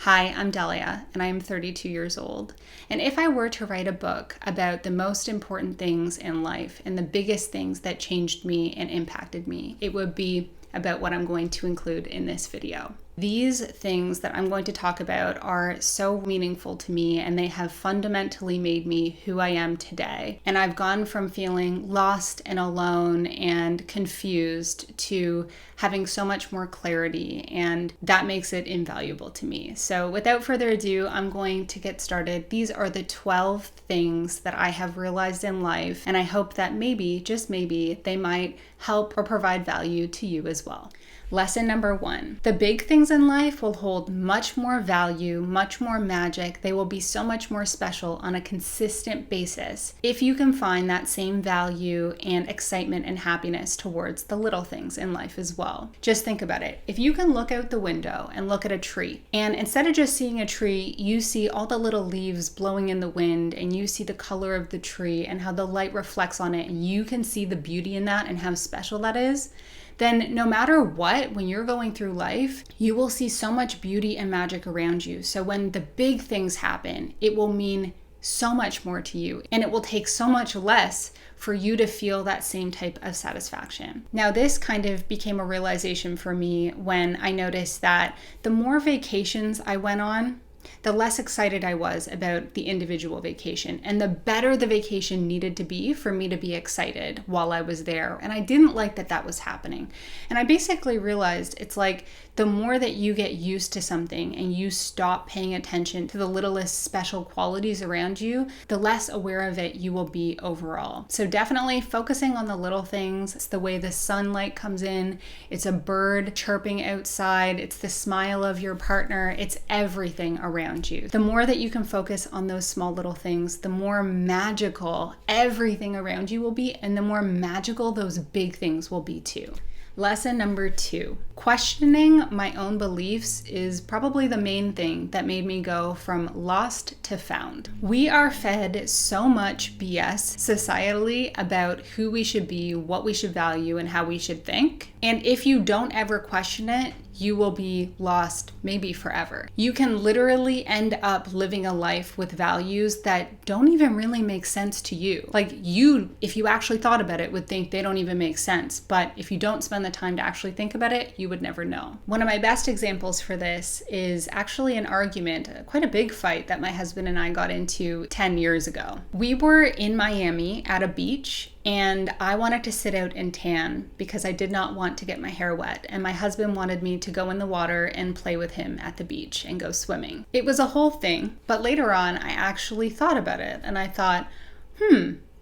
Hi, I'm Dalia, and I am 32 years old. And if I were to write a book about the most important things in life and the biggest things that changed me and impacted me, it would be about what I'm going to include in this video. These things that I'm going to talk about are so meaningful to me, and they have fundamentally made me who I am today. And I've gone from feeling lost and alone and confused to having so much more clarity, and that makes it invaluable to me. So without further ado, I'm going to get started. These are the 12 things that I have realized in life, and I hope that maybe, just maybe, they might help or provide value to you as well. Lesson number 1. The big things in life will hold much more value, much more magic. They will be so much more special on a consistent basis if you can find that same value and excitement and happiness towards the little things in life as well. Just think about it. If you can look out the window and look at a tree, and instead of just seeing a tree, you see all the little leaves blowing in the wind, and you see the color of the tree and how the light reflects on it, and you can see the beauty in that and how special that is, then no matter what, when you're going through life, you will see so much beauty and magic around you. So when the big things happen, it will mean so much more to you, and it will take so much less for you to feel that same type of satisfaction. Now, this kind of became a realization for me when I noticed that the more vacations I went on, the less excited I was about the individual vacation, and the better the vacation needed to be for me to be excited while I was there. And I didn't like that that was happening. And I basically realized it's like the more that you get used to something and you stop paying attention to the littlest special qualities around you, the less aware of it you will be overall. So definitely focusing on the little things. It's the way the sunlight comes in. It's a bird chirping outside. It's the smile of your partner. It's everything around you. The more that you can focus on those small little things, the more magical everything around you will be, and the more magical those big things will be too. Lesson number 2. Questioning my own beliefs is probably the main thing that made me go from lost to found. We are fed so much BS societally about who we should be, what we should value, and how we should think. And if you don't ever question it, you will be lost maybe forever. You can literally end up living a life with values that don't even really make sense to you. Like you, if you actually thought about it, would think they don't even make sense. But if you don't spend the time to actually think about it, you would never know. One of my best examples for this is actually an argument, quite a big fight that my husband and I got into 10 years ago. We were in Miami at a beach, and I wanted to sit out and tan because I did not want to get my hair wet. And my husband wanted me to go in the water and play with him at the beach and go swimming. It was a whole thing, but later on I actually thought about it, and I thought,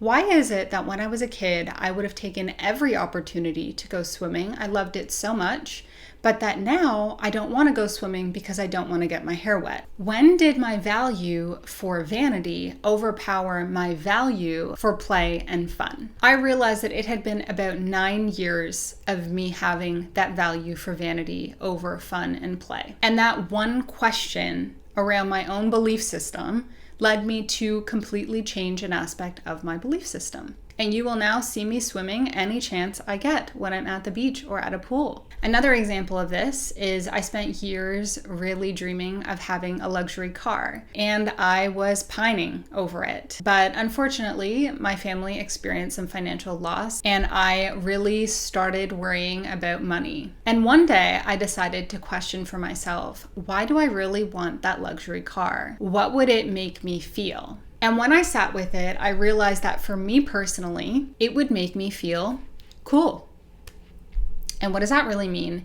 why is it that when I was a kid, I would have taken every opportunity to go swimming? I loved it so much. But that now I don't want to go swimming because I don't want to get my hair wet. When did my value for vanity overpower my value for play and fun? I realized that it had been about 9 years of me having that value for vanity over fun and play. And that one question around my own belief system led me to completely change an aspect of my belief system. And you will now see me swimming any chance I get when I'm at the beach or at a pool. Another example of this is I spent years really dreaming of having a luxury car, and I was pining over it. But unfortunately, my family experienced some financial loss, and I really started worrying about money. And one day I decided to question for myself, why do I really want that luxury car? What would it make me feel? And when I sat with it, I realized that for me personally, it would make me feel cool. And what does that really mean?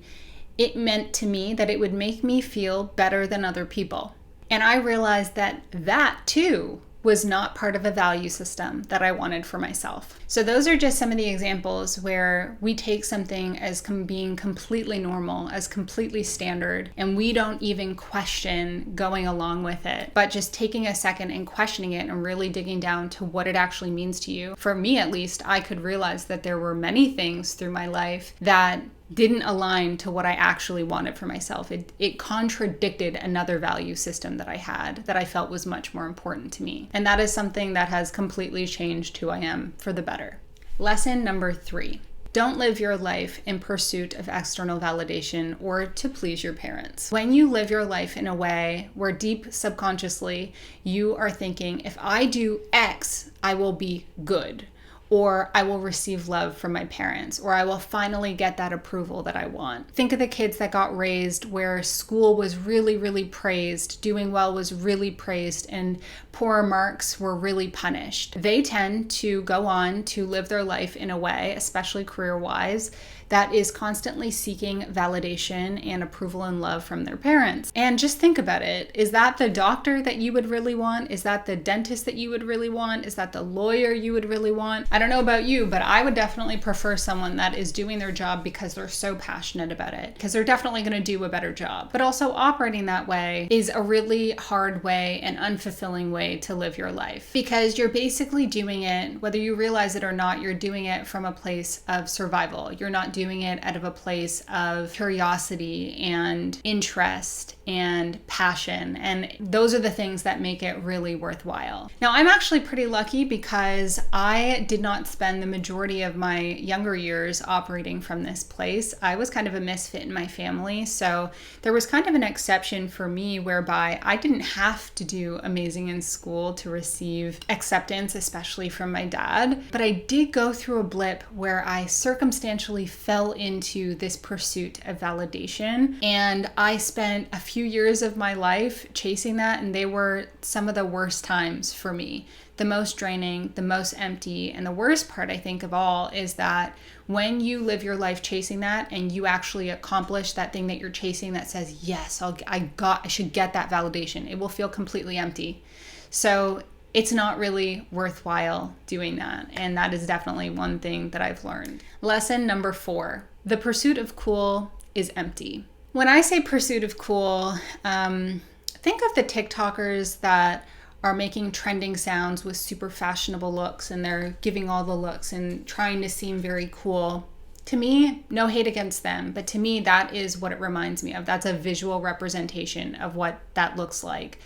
It meant to me that it would make me feel better than other people. And I realized that that too was not part of a value system that I wanted for myself. So those are just some of the examples where we take something as being completely normal, as completely standard, and we don't even question going along with it, but just taking a second and questioning it and really digging down to what it actually means to you. For me, at least, I could realize that there were many things through my life that didn't align to what I actually wanted for myself. It contradicted another value system that I had that I felt was much more important to me. And that is something that has completely changed who I am for the better. Lesson number 3. Don't live your life in pursuit of external validation or to please your parents. When you live your life in a way where deep subconsciously you are thinking, if I do X, I will be good, or I will receive love from my parents, or I will finally get that approval that I want. Think of the kids that got raised where school was really, really praised, doing well was really praised, and poor marks were really punished. They tend to go on to live their life in a way, especially career-wise, that is constantly seeking validation and approval and love from their parents. And just think about it. Is that the doctor that you would really want? Is that the dentist that you would really want? Is that the lawyer you would really want? I don't know about you, but I would definitely prefer someone that is doing their job because they're so passionate about it, because they're definitely going to do a better job. But also operating that way is a really hard way and unfulfilling way to live your life, because you're basically doing it, whether you realize it or not, you're doing it from a place of survival. You're not doing it out of a place of curiosity and interest and passion. And those are the things that make it really worthwhile. Now, I'm actually pretty lucky because I did not spend the majority of my younger years operating from this place. I was kind of a misfit in my family. So there was kind of an exception for me whereby I didn't have to do amazing in school to receive acceptance, especially from my dad. But I did go through a blip where I circumstantially fell into this pursuit of validation. And I spent a few years of my life chasing that, and they were some of the worst times for me. The most draining, the most empty, and the worst part, I think, of all is that when you live your life chasing that and you actually accomplish that thing that you're chasing that says, yes, I should get that validation, it will feel completely empty. So it's not really worthwhile doing that. And that is definitely one thing that I've learned. Lesson number 4, the pursuit of cool is empty. When I say pursuit of cool, think of the TikTokers that are making trending sounds with super fashionable looks, and they're giving all the looks and trying to seem very cool. To me, no hate against them, but to me, that is what it reminds me of. That's a visual representation of what that looks like.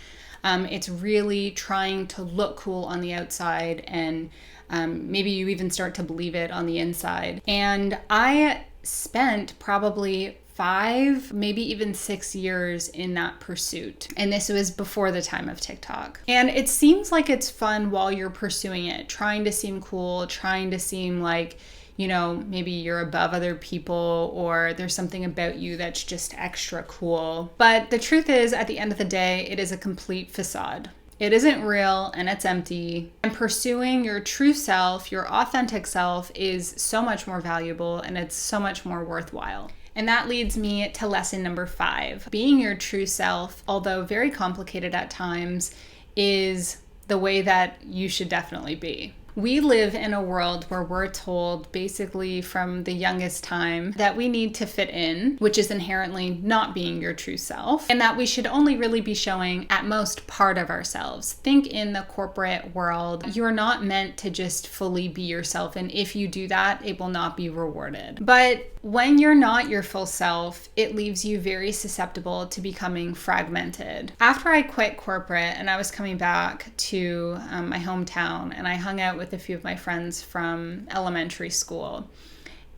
It's really trying to look cool on the outside, and maybe you even start to believe it on the inside. And I spent probably 5, maybe even 6 years in that pursuit. And this was before the time of TikTok. And it seems like it's fun while you're pursuing it, trying to seem cool, trying to seem like, you know, maybe you're above other people or there's something about you that's just extra cool. But the truth is, at the end of the day, it is a complete facade. It isn't real and it's empty. And pursuing your true self, your authentic self, is so much more valuable and it's so much more worthwhile. And that leads me to lesson number 5. Being your true self, although very complicated at times, is the way that you should definitely be. We live in a world where we're told basically from the youngest time that we need to fit in, which is inherently not being your true self, and that we should only really be showing at most part of ourselves. Think in the corporate world, you're not meant to just fully be yourself, and if you do that, it will not be rewarded. But when you're not your full self, it leaves you very susceptible to becoming fragmented. After I quit corporate and I was coming back to my hometown, and I hung out with a few of my friends from elementary school,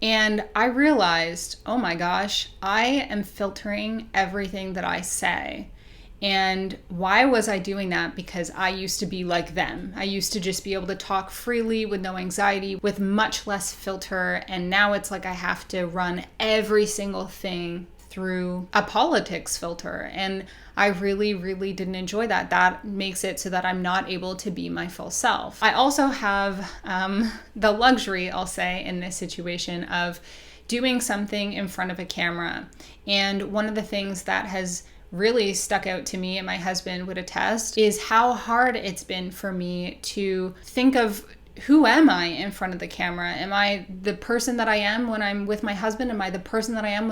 and I realized, oh my gosh, I am filtering everything that I say. And why was I doing that? Because I used to be like them. I used to just be able to talk freely with no anxiety, with much less filter. And now it's like I have to run every single thing through a politics filter. And I really, really didn't enjoy that. That makes it so that I'm not able to be my full self. I also have the luxury, I'll say, in this situation of doing something in front of a camera. And one of the things that has really stuck out to me, and my husband would attest, is how hard it's been for me to think of, who am I in front of the camera? Am I the person that I am when I'm with my husband? Am I the person that I am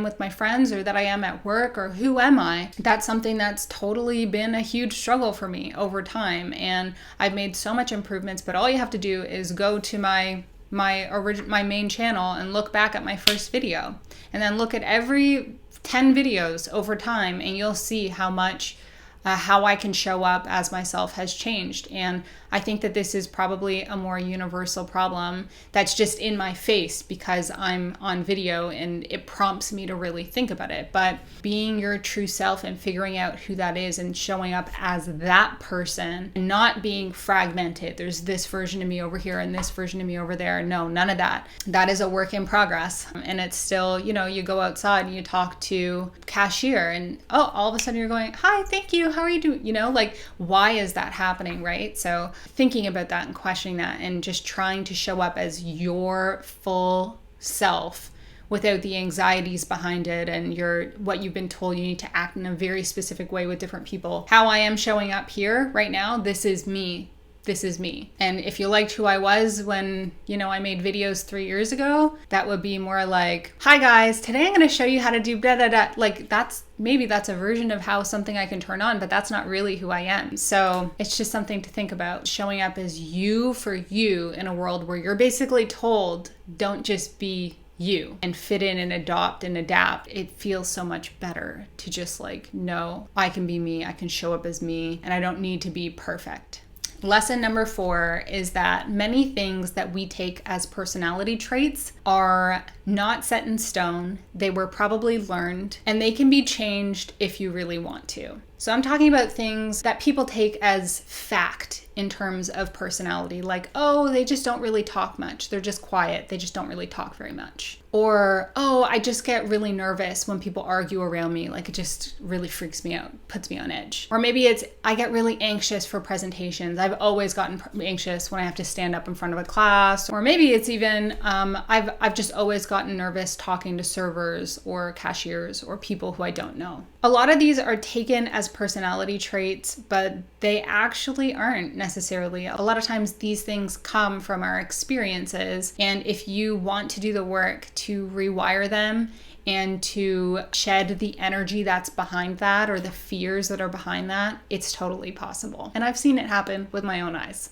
with my friends, or that I am at work, or who am I? That's something that's totally been a huge struggle for me over time, and I've made so much improvements. But all you have to do is go to my main channel and look back at my first video, and then look at every 10 videos over time, and you'll see how much how I can show up as myself has changed. And I think that this is probably a more universal problem that's just in my face because I'm on video and it prompts me to really think about it. But being your true self and figuring out who that is and showing up as that person and not being fragmented. There's this version of me over here and this version of me over there. No, none of that. That is a work in progress. And it's still, you go outside and you talk to cashier and all of a sudden you're going, hi, thank you. How are you doing? Why is that happening, right? So thinking about that and questioning that and just trying to show up as your full self without the anxieties behind it and what you've been told you need to act in a very specific way with different people. How I am showing up here right now, this is me. This is me. And if you liked who I was when, I made videos 3 years ago, that would be more like, hi guys, today I'm going to show you how to do da da da. Like that's a version of how something I can turn on, but that's not really who I am. So it's just something to think about, showing up as you for you in a world where you're basically told, don't just be you and fit in and adopt and adapt. It feels so much better to just no, I can be me. I can show up as me and I don't need to be perfect. Lesson number 4 is that many things that we take as personality traits are not set in stone. They were probably learned and they can be changed if you really want to. So I'm talking about things that people take as fact in terms of personality, like, oh, they just don't really talk much. They're just quiet. They just don't really talk very much. Or, oh, I just get really nervous when people argue around me. Like it just really freaks me out, puts me on edge. Or maybe it's, I get really anxious for presentations. I've always gotten anxious when I have to stand up in front of a class. Or maybe it's even, I've just always gotten nervous talking to servers or cashiers or people who I don't know. A lot of these are taken as personality traits, but they actually aren't necessarily. A lot of times these things come from our experiences. And if you want to do the work to rewire them and to shed the energy that's behind that or the fears that are behind that, it's totally possible. And I've seen it happen with my own eyes.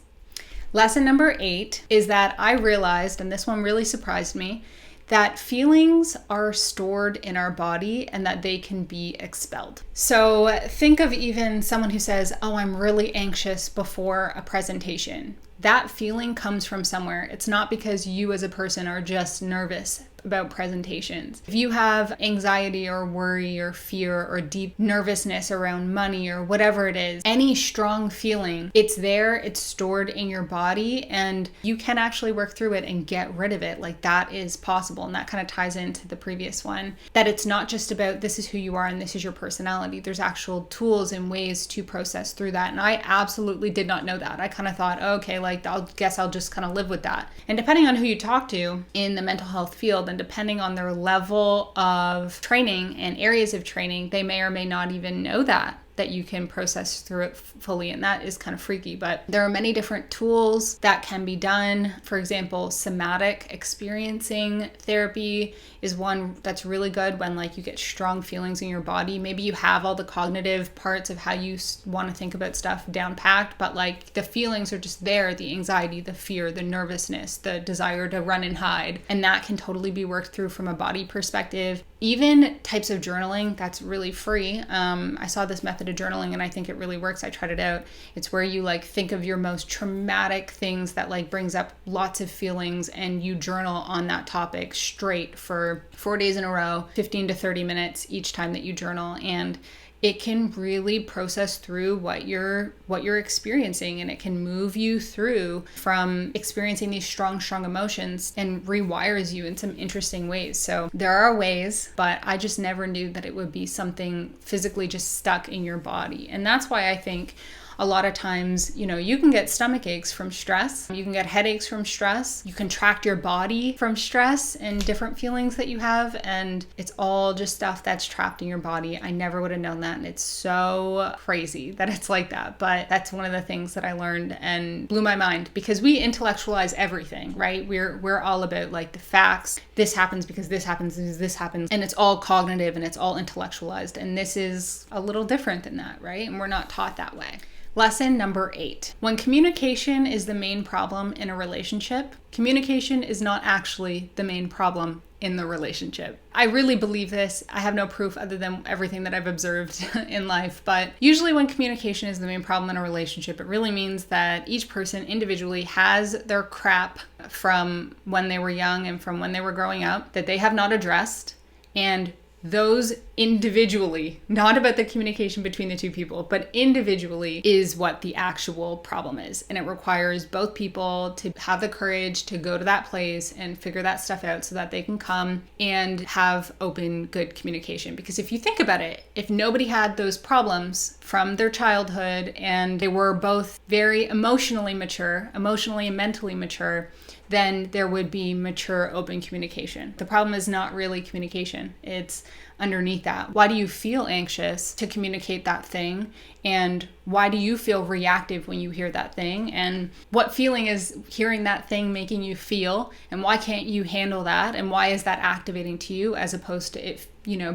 Lesson number 8 is that I realized, and this one really surprised me, that feelings are stored in our body and that they can be expelled. So think of even someone who says, oh, I'm really anxious before a presentation. That feeling comes from somewhere. It's not because you as a person are just nervous about presentations. If you have anxiety or worry or fear or deep nervousness around money or whatever it is, any strong feeling, it's there, it's stored in your body, and you can actually work through it and get rid of it. Like that is possible. And that kind of ties into the previous one, that it's not just about this is who you are and this is your personality. There's actual tools and ways to process through that. And I absolutely did not know that. I kind of thought, okay, I'll just kind of live with that. And depending on who you talk to in the mental health field and depending on their level of training and areas of training, they may or may not even know that you can process through it fully. And that is kind of freaky, but there are many different tools that can be done. For example, somatic experiencing therapy is one that's really good when you get strong feelings in your body. Maybe you have all the cognitive parts of how you want to think about stuff down packed, but the feelings are just there, the anxiety, the fear, the nervousness, the desire to run and hide. And that can totally be worked through from a body perspective. Even types of journaling, that's really free. I saw this method of journaling and I think it really works. I tried it out. It's where you think of your most traumatic things that brings up lots of feelings and you journal on that topic straight for 4 days in a row, 15 to 30 minutes each time that you journal. And it can really process through what you're experiencing, and it can move you through from experiencing these strong emotions and rewires you in some interesting ways. So there are ways, but I just never knew that it would be something physically just stuck in your body. And that's why I think a lot of times, you can get stomach aches from stress. You can get headaches from stress. You contract your body from stress and different feelings that you have. And it's all just stuff that's trapped in your body. I never would have known that. And it's so crazy that it's like that. But that's one of the things that I learned and blew my mind, because we intellectualize everything, right? We're all about the facts. This happens because this happens, this happens. And it's all cognitive and it's all intellectualized. And this is a little different than that, right? And we're not taught that way. Lesson number 8. When communication is the main problem in a relationship, communication is not actually the main problem in the relationship. I really believe this. I have no proof other than everything that I've observed in life. But usually when communication is the main problem in a relationship, it really means that each person individually has their crap from when they were young and from when they were growing up that they have not addressed. And those individually, not about the communication between the two people, but individually is what the actual problem is. And it requires both people to have the courage to go to that place and figure that stuff out so that they can come and have open, good communication. Because if you think about it, if nobody had those problems from their childhood and they were both very emotionally and mentally mature, then there would be mature, open communication. The problem is not really communication. It's underneath that. Why do you feel anxious to communicate that thing? And why do you feel reactive when you hear that thing? And what feeling is hearing that thing making you feel? And why can't you handle that? And why is that activating to you as opposed to it,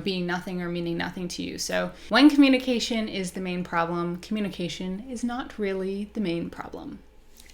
being nothing or meaning nothing to you? So when communication is the main problem, communication is not really the main problem.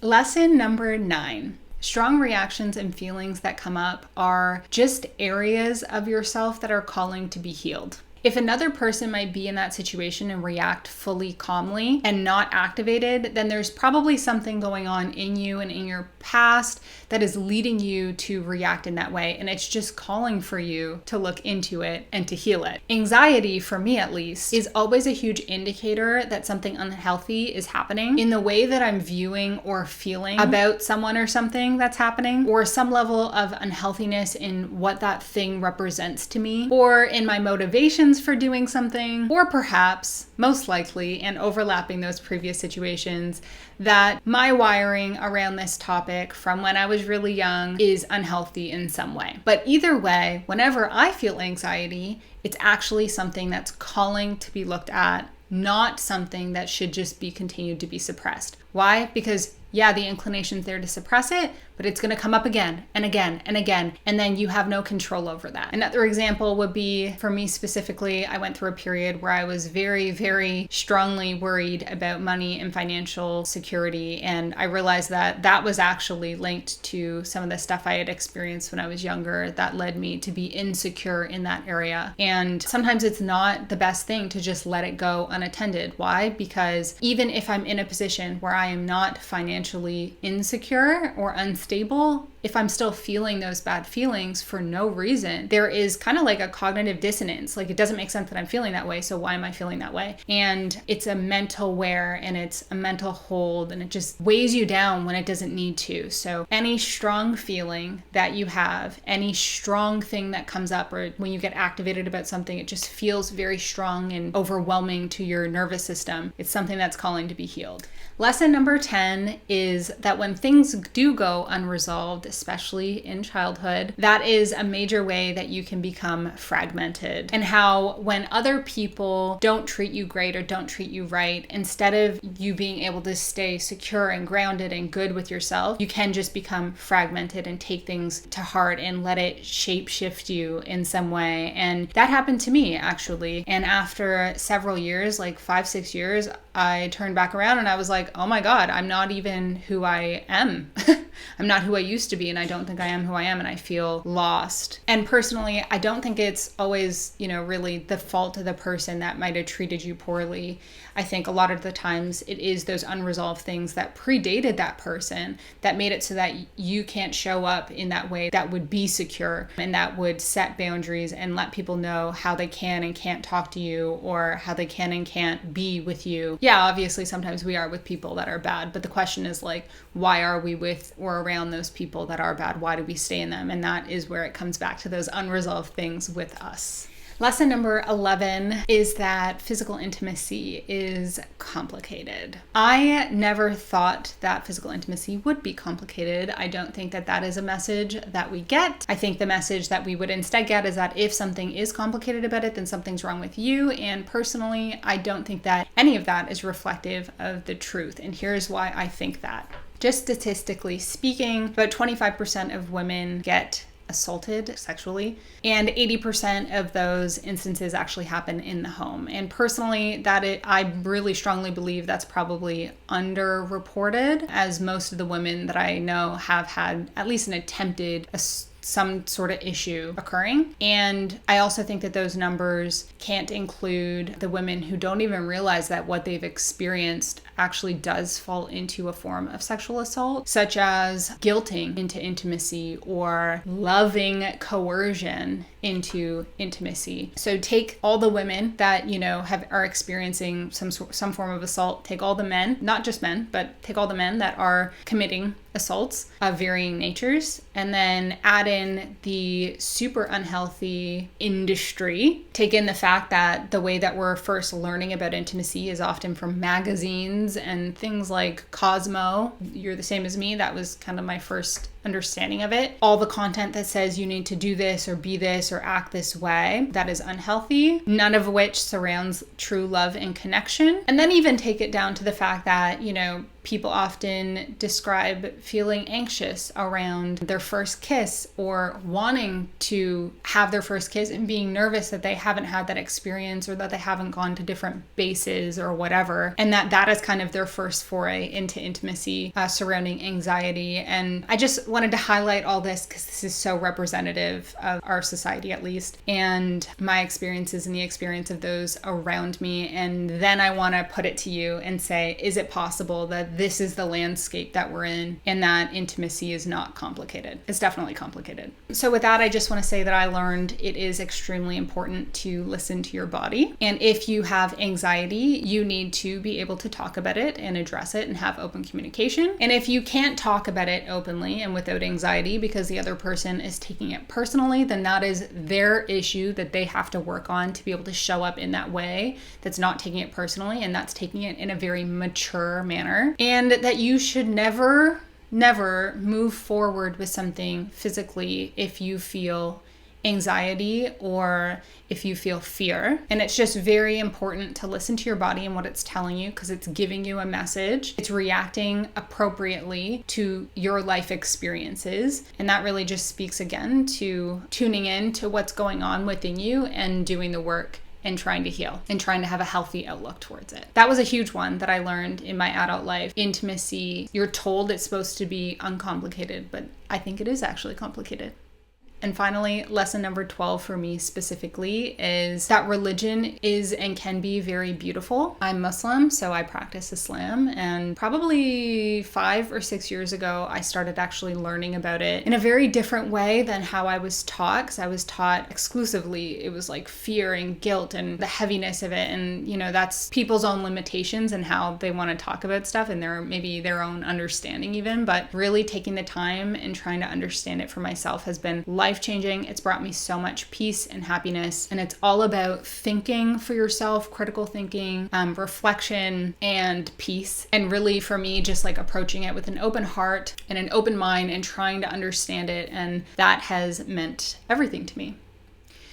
Lesson number 9. Strong reactions and feelings that come up are just areas of yourself that are calling to be healed. If another person might be in that situation and react fully calmly and not activated, then there's probably something going on in you and in your past that is leading you to react in that way. And it's just calling for you to look into it and to heal it. Anxiety, for me at least, is always a huge indicator that something unhealthy is happening in the way that I'm viewing or feeling about someone or something that's happening, or some level of unhealthiness in what that thing represents to me, or in my motivations for doing something, or perhaps, most likely, and overlapping those previous situations, that my wiring around this topic from when I was really young is unhealthy in some way. But either way, whenever I feel anxiety, it's actually something that's calling to be looked at, not something that should just be continued to be suppressed. Why? Because yeah, the inclination's there to suppress it, but it's going to come up again and again and again, and then you have no control over that. Another example would be, for me specifically, I went through a period where I was very, very strongly worried about money and financial security, and I realized that that was actually linked to some of the stuff I had experienced when I was younger that led me to be insecure in that area. And sometimes it's not the best thing to just let it go unattended. Why? Because even if I'm in a position where I am not financially insecure or unstable, if I'm still feeling those bad feelings for no reason, there is kind of like a cognitive dissonance. Like, it doesn't make sense that I'm feeling that way, so why am I feeling that way? And it's a mental wear and it's a mental hold, and it just weighs you down when it doesn't need to. So any strong feeling that you have, any strong thing that comes up, or when you get activated about something, it just feels very strong and overwhelming to your nervous system. It's something that's calling to be healed. Lesson number 10 is that when things do go unresolved, especially in childhood, that is a major way that you can become fragmented. And how when other people don't treat you great or don't treat you right, instead of you being able to stay secure and grounded and good with yourself, you can just become fragmented and take things to heart and let it shape shift you in some way. And that happened to me, actually. And after several years, like 5-6 years, I turned back around and I was like, oh my God, I'm not even who I am. I'm not who I used to be, and I don't think I am who I am, and I feel lost. And personally, I don't think it's always, really the fault of the person that might have treated you poorly. I think a lot of the times it is those unresolved things that predated that person that made it so that you can't show up in that way that would be secure and that would set boundaries and let people know how they can and can't talk to you, or how they can and can't be with you. Yeah, obviously sometimes we are with people that are bad, but the question is like, why are we with or around those people that are bad? Why do we stay in them? And that is where it comes back to those unresolved things with us. Lesson number 11 is that physical intimacy is complicated. I never thought that physical intimacy would be complicated. I don't think that that is a message that we get. I think the message that we would instead get is that if something is complicated about it, then something's wrong with you. And personally, I don't think that any of that is reflective of the truth. And here's why I think that. Just statistically speaking, about 25% of women get assaulted sexually, and 80% of those instances actually happen in the home. And personally, I really strongly believe that's probably underreported, as most of the women that I know have had at least an attempted some sort of issue occurring. And I also think that those numbers can't include the women who don't even realize that what they've experienced actually does fall into a form of sexual assault, such as guilting into intimacy or loving coercion into intimacy. So take all the women that, are experiencing some form of assault, take all the men, not just men, but take all the men that are committing assaults of varying natures, and then add in the super unhealthy industry. Take in the fact that the way that we're first learning about intimacy is often from magazines and things like Cosmo. You're the Same as Me. That was kind of my first understanding of it. All the content that says you need to do this or be this or act this way, that is unhealthy, none of which surrounds true love and connection. And then even take it down to the fact that, people often describe feeling anxious around their first kiss or wanting to have their first kiss and being nervous that they haven't had that experience or that they haven't gone to different bases or whatever. And that is kind of their first foray into intimacy surrounding anxiety. And I just wanted to highlight all this because this is so representative of our society, at least, and my experiences and the experience of those around me. And then I want to put it to you and say, is it possible that this is the landscape that we're in and that intimacy is not complicated? It's definitely complicated. So with that, I just want to say that I learned it is extremely important to listen to your body. And if you have anxiety, you need to be able to talk about it and address it and have open communication. And if you can't talk about it openly and without anxiety because the other person is taking it personally, then that is their issue that they have to work on to be able to show up in that way that's not taking it personally, and that's taking it in a very mature manner. And that you should never move forward with something physically if you feel anxiety or if you feel fear. And it's just very important to listen to your body and what it's telling you, because it's giving you a message. It's reacting appropriately to your life experiences. And that really just speaks again to tuning in to what's going on within you and doing the work and trying to heal and trying to have a healthy outlook towards it. That was a huge one that I learned in my adult life. Intimacy, you're told it's supposed to be uncomplicated, but I think it is actually complicated. And finally, lesson number 12 for me specifically is that religion is and can be very beautiful. I'm Muslim, so I practice Islam, and probably 5 or 6 years ago, I started actually learning about it in a very different way than how I was taught, because I was taught exclusively, it was like fear and guilt and the heaviness of it. And, that's people's own limitations and how they want to talk about stuff and maybe their own understanding even. But really taking the time and trying to understand it for myself has been life-changing. It's brought me so much peace and happiness. And it's all about thinking for yourself, critical thinking, reflection, and peace. And really for me, just like approaching it with an open heart and an open mind and trying to understand it. And that has meant everything to me.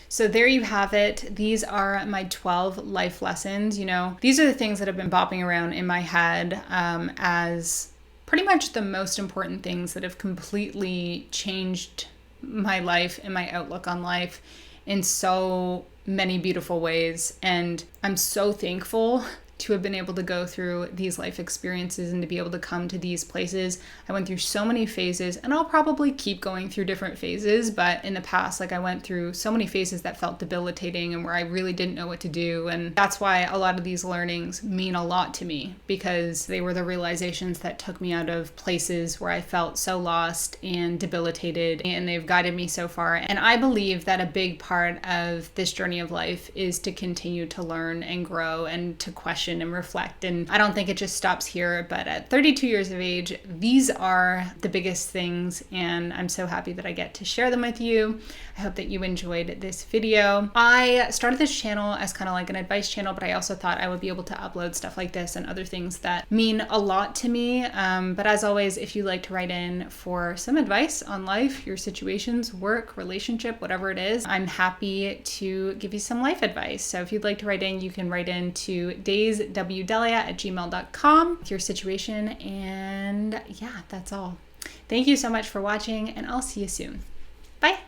So there you have it. These are my 12 life lessons. These are the things that have been bopping around in my head as pretty much the most important things that have completely changed my life and my outlook on life in so many beautiful ways. And I'm so thankful to have been able to go through these life experiences and to be able to come to these places. I went through so many phases, and I'll probably keep going through different phases, but in the past, I went through so many phases that felt debilitating and where I really didn't know what to do. And that's why a lot of these learnings mean a lot to me, because they were the realizations that took me out of places where I felt so lost and debilitated, and they've guided me so far. And I believe that a big part of this journey of life is to continue to learn and grow and to question and reflect. And I don't think it just stops here, but at 32 years of age, these are the biggest things, and I'm so happy that I get to share them with you. I hope that you enjoyed this video. I started this channel as kind of like an advice channel, but I also thought I would be able to upload stuff like this and other things that mean a lot to me. But as always, if you'd like to write in for some advice on life, your situations, work, relationship, whatever it is, I'm happy to give you some life advice. So if you'd like to write in, you can write in to dayswdalia@gmail.com with your situation. And yeah, that's all. Thank you so much for watching, and I'll see you soon. Bye.